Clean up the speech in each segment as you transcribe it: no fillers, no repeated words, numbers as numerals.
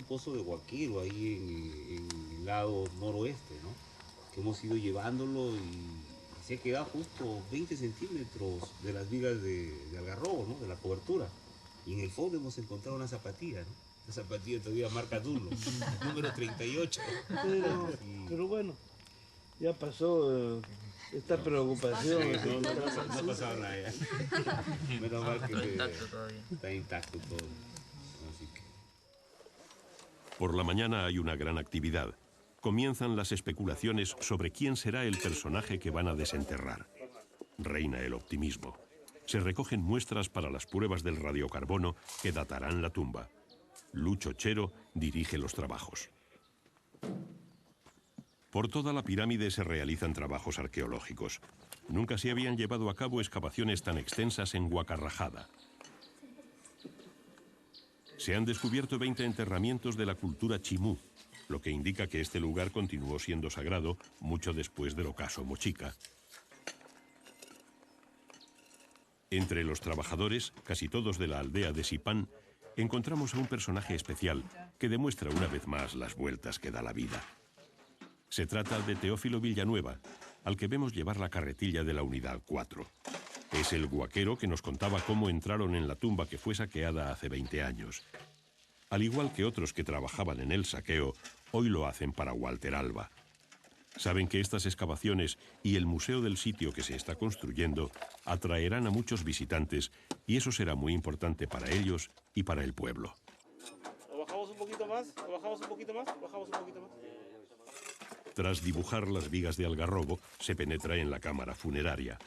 pozo de guaquero ahí en el lado noroeste, ¿no? Que hemos ido llevándolo y se ha quedado justo 20 centímetros de las vigas de algarrobo, ¿no? De la cobertura. Y en el fondo hemos encontrado una zapatilla, ¿no? Una zapatilla todavía marca Dunlop, número 38. Pero bueno, ya pasó esta preocupación. No ha pasado nada ya. Menos mal que está intacto todo. Así que... Por la mañana hay una gran actividad. Comienzan las especulaciones sobre quién será el personaje que van a desenterrar. Reina el optimismo. Se recogen muestras para las pruebas del radiocarbono que datarán la tumba. Lucho Chero dirige los trabajos. Por toda la pirámide se realizan trabajos arqueológicos. Nunca se habían llevado a cabo excavaciones tan extensas en Huacarrajada. Se han descubierto 20 enterramientos de la cultura chimú, lo que indica que este lugar continuó siendo sagrado mucho después del ocaso mochica. Entre los trabajadores, casi todos de la aldea de Sipán, encontramos a un personaje especial que demuestra una vez más las vueltas que da la vida. Se trata de Teófilo Villanueva, al que vemos llevar la carretilla de la Unidad 4. Es el guaquero que nos contaba cómo entraron en la tumba que fue saqueada hace 20 años. Al igual que otros que trabajaban en el saqueo, hoy lo hacen para Walter Alba. Saben que estas excavaciones y el museo del sitio que se está construyendo atraerán a muchos visitantes y eso será muy importante para ellos y para el pueblo. ¿Lo bajamos un poquito más? ¿Lo bajamos un poquito más? ¿Bajamos un poquito más? Tras dibujar las vigas de algarrobo, se penetra en la cámara funeraria.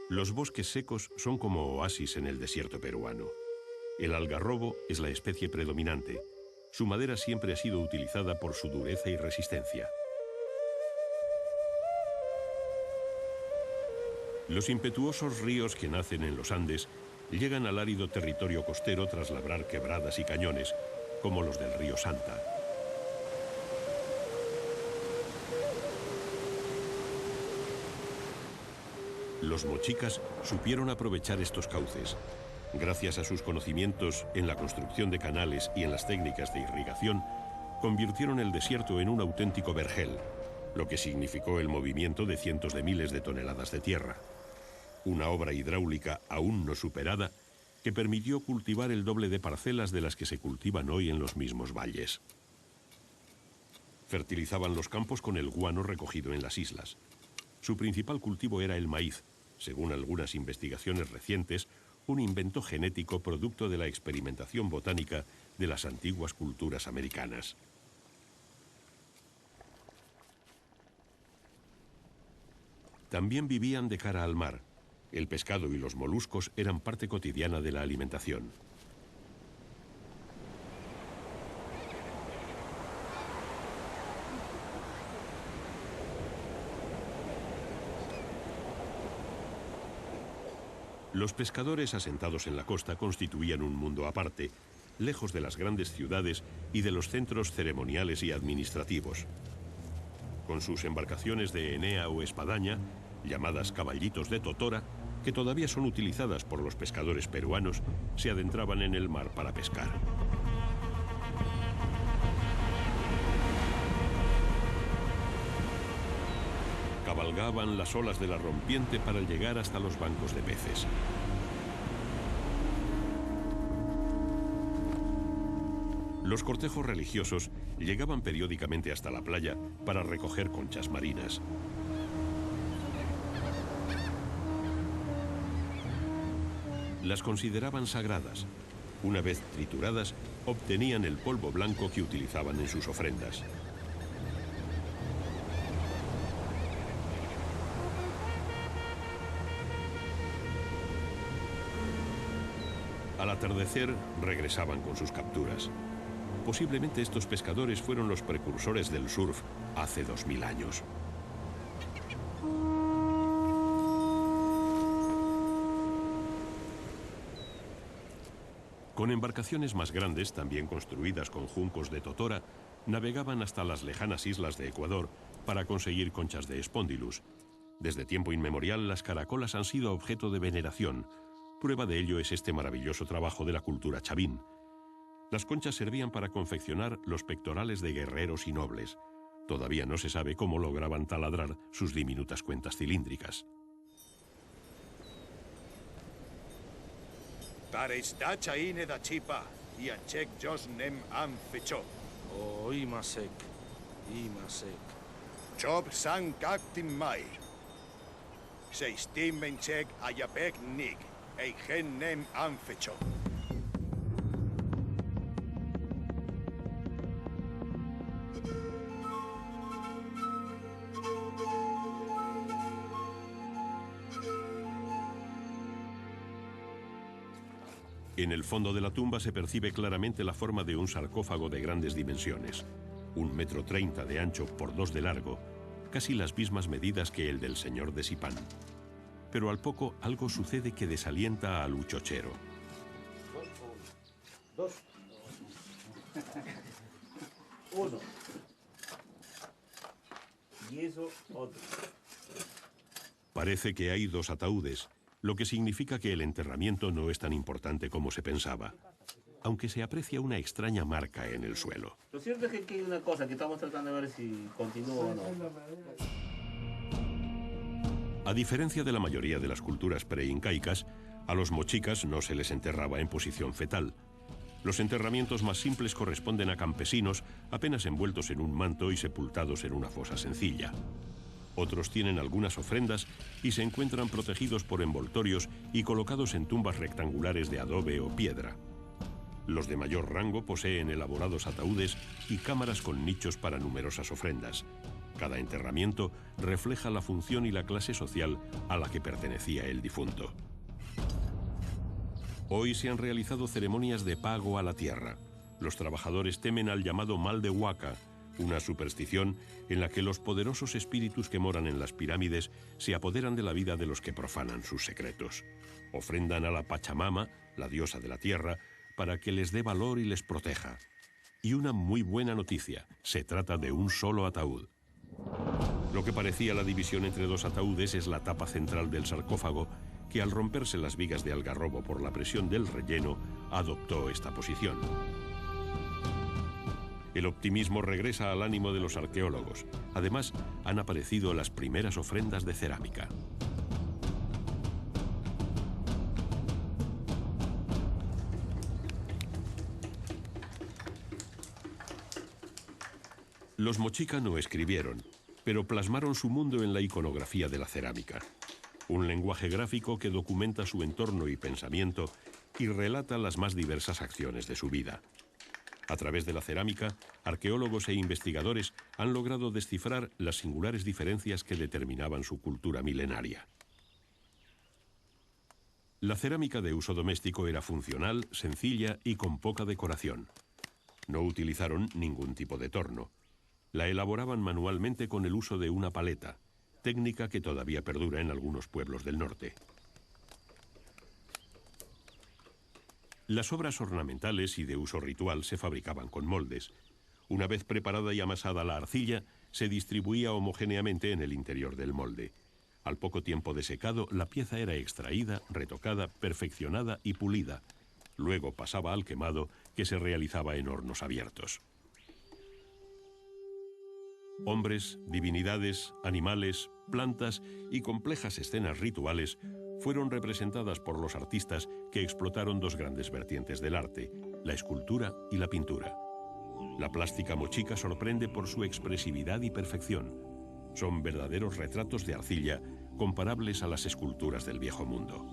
Los bosques secos son como oasis en el desierto peruano. El algarrobo es la especie predominante. Su madera siempre ha sido utilizada por su dureza y resistencia. Los impetuosos ríos que nacen en los Andes llegan al árido territorio costero tras labrar quebradas y cañones, como los del río Santa. Los mochicas supieron aprovechar estos cauces. Gracias a sus conocimientos en la construcción de canales y en las técnicas de irrigación, convirtieron el desierto en un auténtico vergel, lo que significó el movimiento de cientos de miles de toneladas de tierra. Una obra hidráulica aún no superada que permitió cultivar el doble de parcelas de las que se cultivan hoy en los mismos valles. Fertilizaban los campos con el guano recogido en las islas. Su principal cultivo era el maíz, según algunas investigaciones recientes, un invento genético producto de la experimentación botánica de las antiguas culturas americanas. También vivían de cara al mar. El pescado y los moluscos eran parte cotidiana de la alimentación. Los pescadores asentados en la costa constituían un mundo aparte, lejos de las grandes ciudades y de los centros ceremoniales y administrativos. Con sus embarcaciones de enea o espadaña, llamadas caballitos de totora, que todavía son utilizadas por los pescadores peruanos, se adentraban en el mar para pescar. Cabalgaban las olas de la rompiente para llegar hasta los bancos de peces. Los cortejos religiosos llegaban periódicamente hasta la playa para recoger conchas marinas. Las consideraban sagradas. Una vez trituradas, obtenían el polvo blanco que utilizaban en sus ofrendas. Al atardecer, regresaban con sus capturas. Posiblemente estos pescadores fueron los precursores del surf hace 2000 años. Con embarcaciones más grandes, también construidas con juncos de totora, navegaban hasta las lejanas islas de Ecuador para conseguir conchas de Spondylus. Desde tiempo inmemorial, las caracolas han sido objeto de veneración. Prueba de ello es este maravilloso trabajo de la cultura chavín. Las conchas servían para confeccionar los pectorales de guerreros y nobles. Todavía no se sabe cómo lograban taladrar sus diminutas cuentas cilíndricas. Taresta chaine da chipa, y anchek jos nem an fecho. Oh, imasek. Chop san kaktin mair. Seistim menchek ayapek nig, eigen nem an fecho. En el fondo de la tumba se percibe claramente la forma de un sarcófago de grandes dimensiones. 1,30 m de ancho por 2 de largo, casi las mismas medidas que el del señor de Sipán. Pero al poco algo sucede que desalienta al huchochero. Dos. Uno. Y eso otro. Parece que hay 2 ataúdes, lo que significa que el enterramiento no es tan importante como se pensaba, aunque se aprecia una extraña marca en el suelo. Lo cierto es que aquí hay una cosa que estamos tratando de ver si continúa o no. A diferencia de la mayoría de las culturas preincaicas, a los mochicas no se les enterraba en posición fetal. Los enterramientos más simples corresponden a campesinos apenas envueltos en un manto y sepultados en una fosa sencilla. Otros tienen algunas ofrendas y se encuentran protegidos por envoltorios y colocados en tumbas rectangulares de adobe o piedra. Los de mayor rango poseen elaborados ataúdes y cámaras con nichos para numerosas ofrendas. Cada enterramiento refleja la función y la clase social a la que pertenecía el difunto. Hoy se han realizado ceremonias de pago a la tierra. Los trabajadores temen al llamado mal de Huaca, una superstición en la que los poderosos espíritus que moran en las pirámides se apoderan de la vida de los que profanan sus secretos. Ofrendan a la Pachamama, la diosa de la tierra, para que les dé valor y les proteja. Y una muy buena noticia, se trata de un solo ataúd. Lo que parecía la división entre 2 ataúdes es la tapa central del sarcófago, que al romperse las vigas de algarrobo por la presión del relleno, adoptó esta posición. El optimismo regresa al ánimo de los arqueólogos. Además, han aparecido las primeras ofrendas de cerámica. Los mochica no escribieron, pero plasmaron su mundo en la iconografía de la cerámica. Un lenguaje gráfico que documenta su entorno y pensamiento y relata las más diversas acciones de su vida. A través de la cerámica, arqueólogos e investigadores han logrado descifrar las singulares diferencias que determinaban su cultura milenaria. La cerámica de uso doméstico era funcional, sencilla y con poca decoración. No utilizaron ningún tipo de torno. La elaboraban manualmente con el uso de una paleta, técnica que todavía perdura en algunos pueblos del norte. Las obras ornamentales y de uso ritual se fabricaban con moldes. Una vez preparada y amasada la arcilla, se distribuía homogéneamente en el interior del molde. Al poco tiempo de secado, la pieza era extraída, retocada, perfeccionada y pulida. Luego pasaba al quemado, que se realizaba en hornos abiertos. Hombres, divinidades, animales, plantas y complejas escenas rituales fueron representadas por los artistas que explotaron 2 grandes vertientes del arte, la escultura y la pintura. La plástica mochica sorprende por su expresividad y perfección. Son verdaderos retratos de arcilla comparables a las esculturas del Viejo Mundo.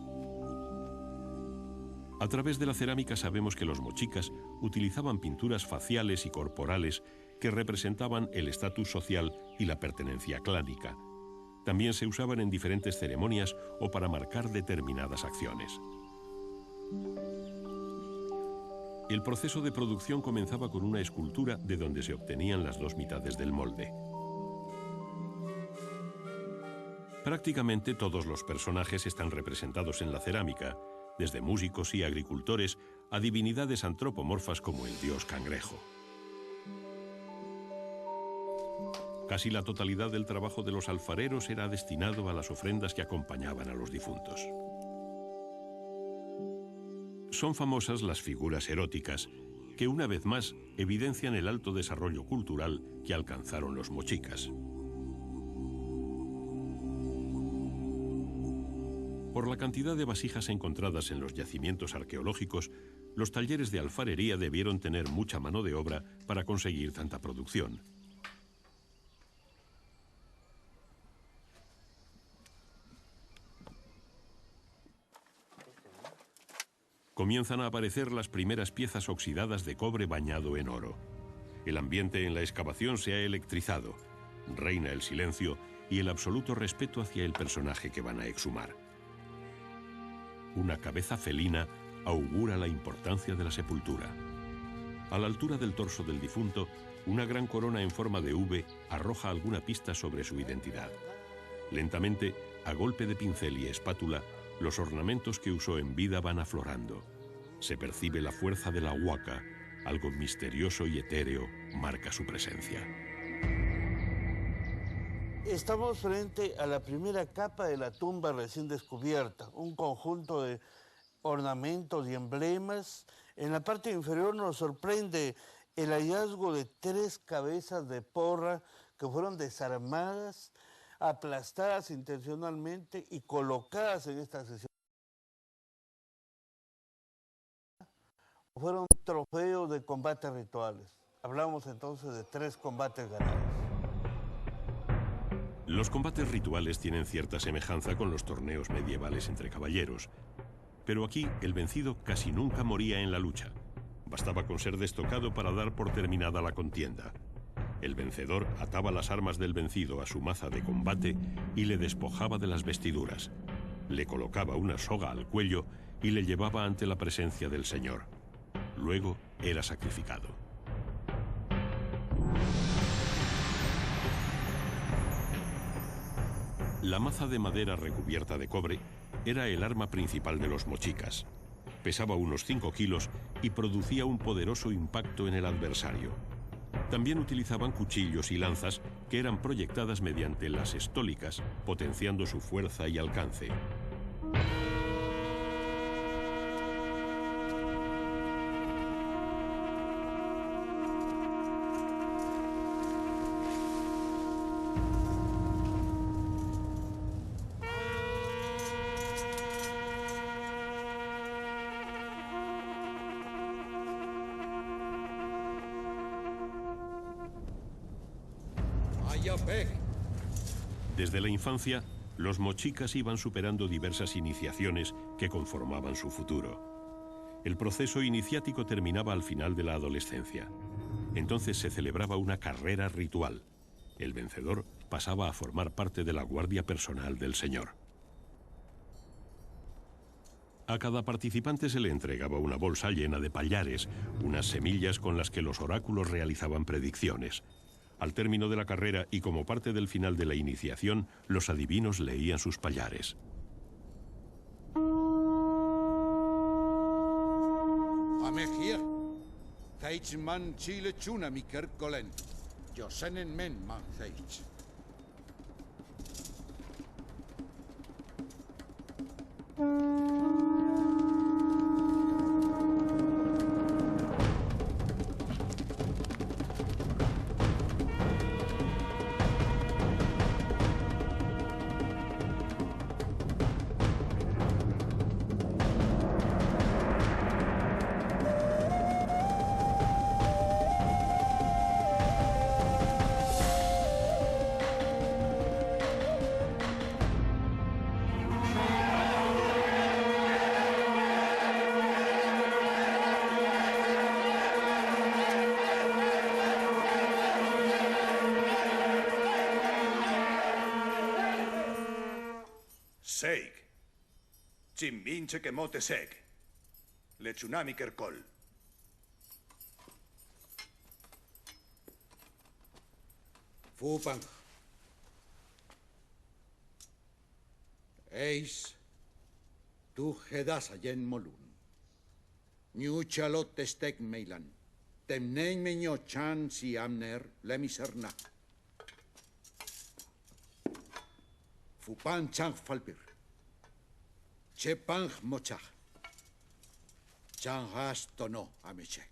A través de la cerámica sabemos que los mochicas utilizaban pinturas faciales y corporales que representaban el estatus social y la pertenencia clánica. También se usaban en diferentes ceremonias o para marcar determinadas acciones. El proceso de producción comenzaba con una escultura de donde se obtenían las 2 mitades del molde. Prácticamente todos los personajes están representados en la cerámica, desde músicos y agricultores a divinidades antropomorfas como el dios cangrejo. Casi la totalidad del trabajo de los alfareros era destinado a las ofrendas que acompañaban a los difuntos. Son famosas las figuras eróticas, que una vez más evidencian el alto desarrollo cultural que alcanzaron los mochicas. Por la cantidad de vasijas encontradas en los yacimientos arqueológicos, los talleres de alfarería debieron tener mucha mano de obra para conseguir tanta producción. Comienzan a aparecer las primeras piezas oxidadas de cobre bañado en oro. El ambiente en la excavación se ha electrizado. Reina el silencio y el absoluto respeto hacia el personaje que van a exhumar. Una cabeza felina augura la importancia de la sepultura. A la altura del torso del difunto, una gran corona en forma de V arroja alguna pista sobre su identidad. Lentamente, a golpe de pincel y espátula, los ornamentos que usó en vida van aflorando. Se percibe la fuerza de la huaca, algo misterioso y etéreo marca su presencia. Estamos frente a la primera capa de la tumba recién descubierta, un conjunto de ornamentos y emblemas. En la parte inferior nos sorprende el hallazgo de 3 cabezas de porra que fueron desarmadas, aplastadas intencionalmente y colocadas en esta sesión. Fueron trofeos de combates rituales. Hablamos entonces de 3 combates ganados. Los combates rituales tienen cierta semejanza con los torneos medievales entre caballeros, pero aquí el vencido casi nunca moría en la lucha. Bastaba con ser destocado para dar por terminada la contienda. El vencedor ataba las armas del vencido a su maza de combate y le despojaba de las vestiduras. Le colocaba una soga al cuello y le llevaba ante la presencia del señor. Luego era sacrificado. La maza de madera recubierta de cobre era el arma principal de los mochicas. Pesaba unos 5 kilos y producía un poderoso impacto en el adversario. También utilizaban cuchillos y lanzas que eran proyectadas mediante las estólicas, potenciando su fuerza y alcance. Desde la infancia, los mochicas iban superando diversas iniciaciones que conformaban su futuro. El proceso iniciático terminaba al final de la adolescencia. Entonces se celebraba una carrera ritual. El vencedor pasaba a formar parte de la guardia personal del señor. A cada participante se le entregaba una bolsa llena de pallares, unas semillas con las que los oráculos realizaban predicciones. Al término de la carrera y como parte del final de la iniciación, los adivinos leían sus pallares. Amejia, Heichman Chile Chunamiker Kolen, Josenen Men Man Heich. Seig. Chimbinche que mote seg. Le tsunami kerkol. Fupang. Eis. Tu hedas ayen molun. New chalot stek meilan. Temnein menyo chan si amner le miserna. Fupan Chang Falpir. Chepang Mochach. Chang Has Tono Amichek.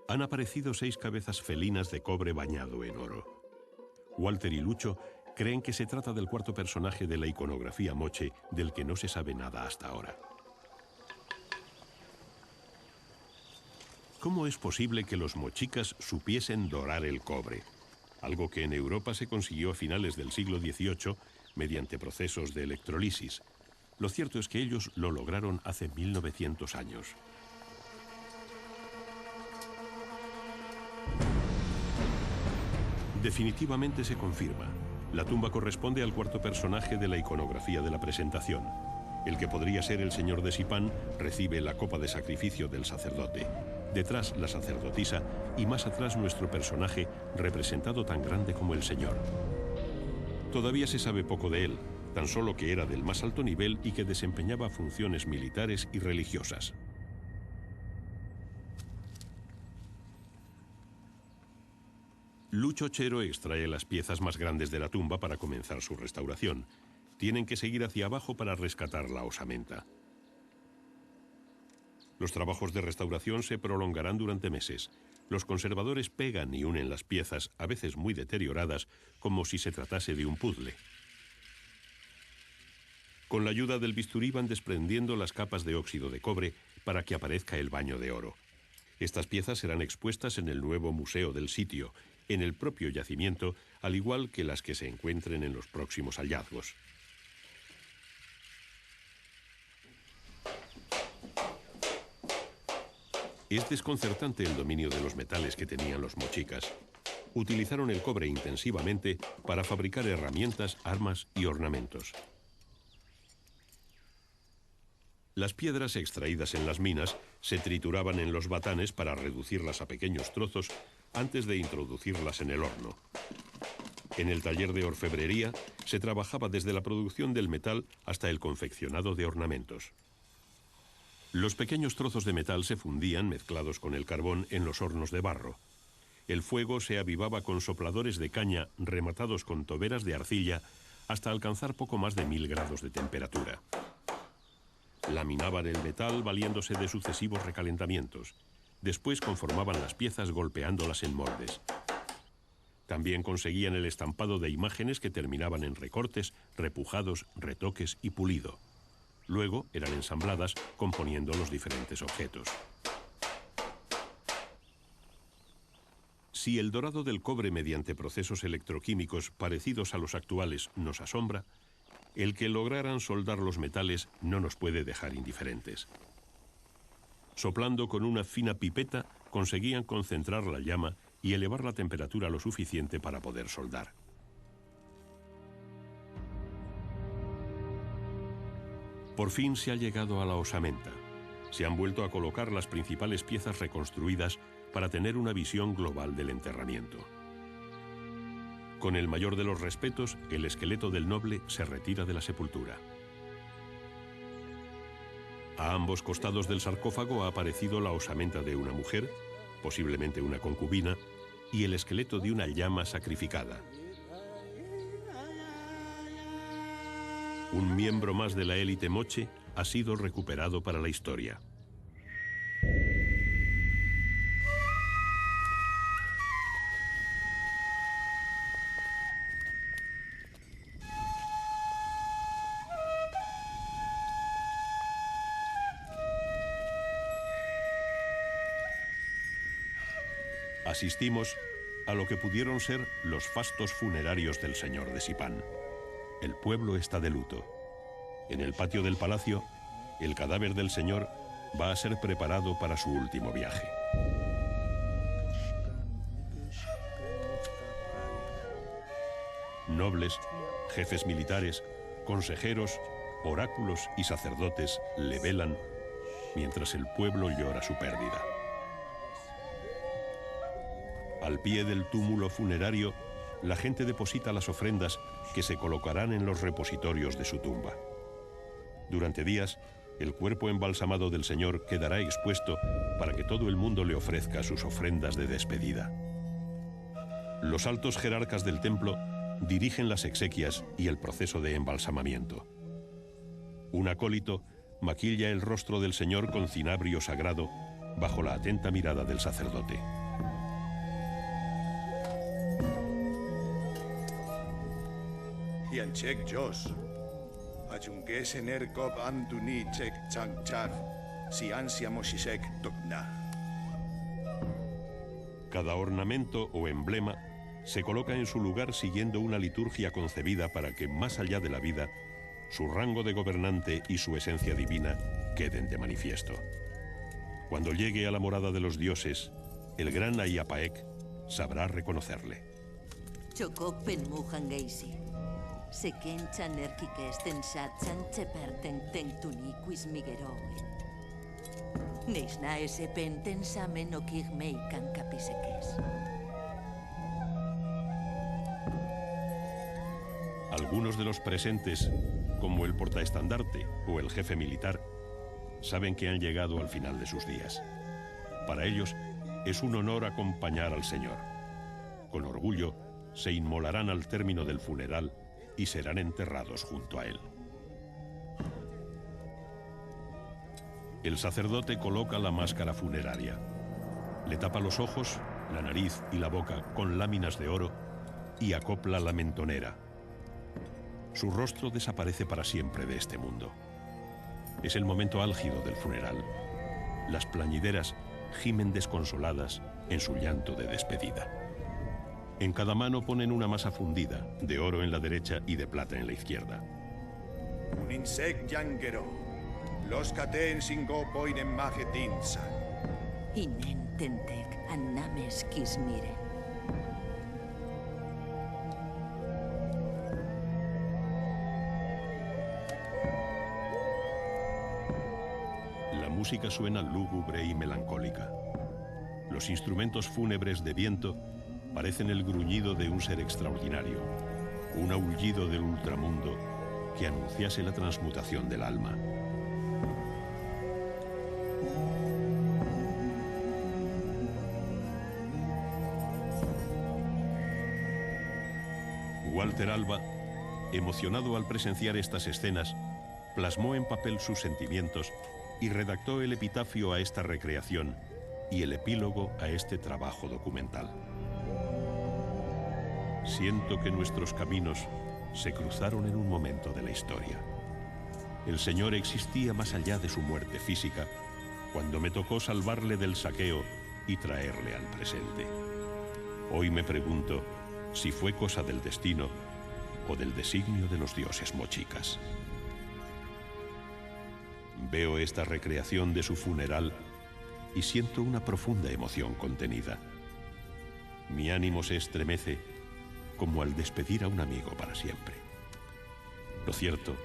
Han aparecido 6 cabezas felinas de cobre bañado en oro. Walter y Lucho creen que se trata del cuarto personaje de la iconografía moche del que no se sabe nada hasta ahora. ¿Cómo es posible que los mochicas supiesen dorar el cobre? Algo que en Europa se consiguió a finales del siglo XVIII mediante procesos de electrolisis. Lo cierto es que ellos lo lograron hace 1900 años. Definitivamente se confirma. La tumba corresponde al cuarto personaje de la iconografía de la presentación. El que podría ser el señor de Sipán recibe la copa de sacrificio del sacerdote. Detrás la sacerdotisa y más atrás nuestro personaje representado tan grande como el señor. Todavía se sabe poco de él, tan solo que era del más alto nivel y que desempeñaba funciones militares y religiosas. Lucho Chero extrae las piezas más grandes de la tumba para comenzar su restauración. Tienen que seguir hacia abajo para rescatar la osamenta. Los trabajos de restauración se prolongarán durante meses. Los conservadores pegan y unen las piezas, a veces muy deterioradas, como si se tratase de un puzzle. Con la ayuda del bisturí van desprendiendo las capas de óxido de cobre para que aparezca el baño de oro. Estas piezas serán expuestas en el nuevo museo del sitio, en el propio yacimiento, al igual que las que se encuentren en los próximos hallazgos. Es desconcertante el dominio de los metales que tenían los mochicas. Utilizaron el cobre intensivamente para fabricar herramientas, armas y ornamentos. Las piedras extraídas en las minas se trituraban en los batanes para reducirlas a pequeños trozos antes de introducirlas en el horno. En el taller de orfebrería se trabajaba desde la producción del metal hasta el confeccionado de ornamentos. Los pequeños trozos de metal se fundían mezclados con el carbón en los hornos de barro. El fuego se avivaba con sopladores de caña rematados con toberas de arcilla hasta alcanzar poco más de 1000 grados de temperatura. Laminaban el metal valiéndose de sucesivos recalentamientos. Después conformaban las piezas golpeándolas en moldes. También conseguían el estampado de imágenes que terminaban en recortes, repujados, retoques y pulido. Luego eran ensambladas componiendo los diferentes objetos. Si el dorado del cobre mediante procesos electroquímicos parecidos a los actuales nos asombra, el que lograran soldar los metales no nos puede dejar indiferentes. Soplando con una fina pipeta, conseguían concentrar la llama y elevar la temperatura lo suficiente para poder soldar. Por fin se ha llegado a la osamenta. Se han vuelto a colocar las principales piezas reconstruidas para tener una visión global del enterramiento. Con el mayor de los respetos, el esqueleto del noble se retira de la sepultura. A ambos costados del sarcófago ha aparecido la osamenta de una mujer, posiblemente una concubina, y el esqueleto de una llama sacrificada. Un miembro más de la élite moche ha sido recuperado para la historia. Asistimos a lo que pudieron ser los fastos funerarios del señor de Sipán. El pueblo está de luto. En el patio del palacio, el cadáver del señor va a ser preparado para su último viaje. Nobles, jefes militares, consejeros, oráculos y sacerdotes le velan mientras el pueblo llora su pérdida. Al pie del túmulo funerario, la gente deposita las ofrendas que se colocarán en los repositorios de su tumba. Durante días, El cuerpo embalsamado del Señor quedará expuesto para que todo el mundo le ofrezca sus ofrendas de despedida. Los altos jerarcas del templo dirigen las exequias y el proceso de embalsamamiento. Un acólito maquilla el rostro del Señor con cinabrio sagrado bajo la atenta mirada del sacerdote. Yanchek Jos, Ayungesen Erkop Antuni Chek Changchar, si ansia Moshisek Tokna. Cada ornamento o emblema se coloca en su lugar siguiendo una liturgia concebida para que, más allá de la vida, su rango de gobernante y su esencia divina queden de manifiesto. Cuando llegue a la morada de los dioses, el gran Ayapaek sabrá reconocerle. Chokok penmujan geisi. Sekenchan erkikesten satsan cheperten tentuniquis migeroe. Neisna ese penten samen okigmeikan capiseques. Algunos de los presentes, como el portaestandarte o el jefe militar, saben que han llegado al final de sus días. Para ellos es un honor acompañar al Señor. Con orgullo se inmolarán al término del funeral y serán enterrados junto a él. El sacerdote coloca la máscara funeraria. Le tapa los ojos, la nariz y la boca con láminas de oro y acopla la mentonera. Su rostro desaparece para siempre de este mundo. Es el momento álgido del funeral. Las plañideras gimen desconsoladas en su llanto de despedida. En cada mano ponen una masa fundida, de oro en la derecha y de plata en la izquierda. Un insect yangero, los caten singo poinen magetinsa. Inen tentek annames kismire. La música suena lúgubre y melancólica. Los instrumentos fúnebres de viento parecen el gruñido de un ser extraordinario, un aullido del ultramundo que anunciase la transmutación del alma. Walter Alba, emocionado al presenciar estas escenas, plasmó en papel sus sentimientos y redactó el epitafio a esta recreación y el epílogo a este trabajo documental. Siento que nuestros caminos se cruzaron en un momento de la historia. El Señor existía más allá de su muerte física, cuando me tocó salvarle del saqueo y traerle al presente. Hoy me pregunto si fue cosa del destino o del designio de los dioses mochicas. Veo esta recreación de su funeral y siento una profunda emoción contenida. Mi ánimo se estremece como al despedir a un amigo para siempre. Lo cierto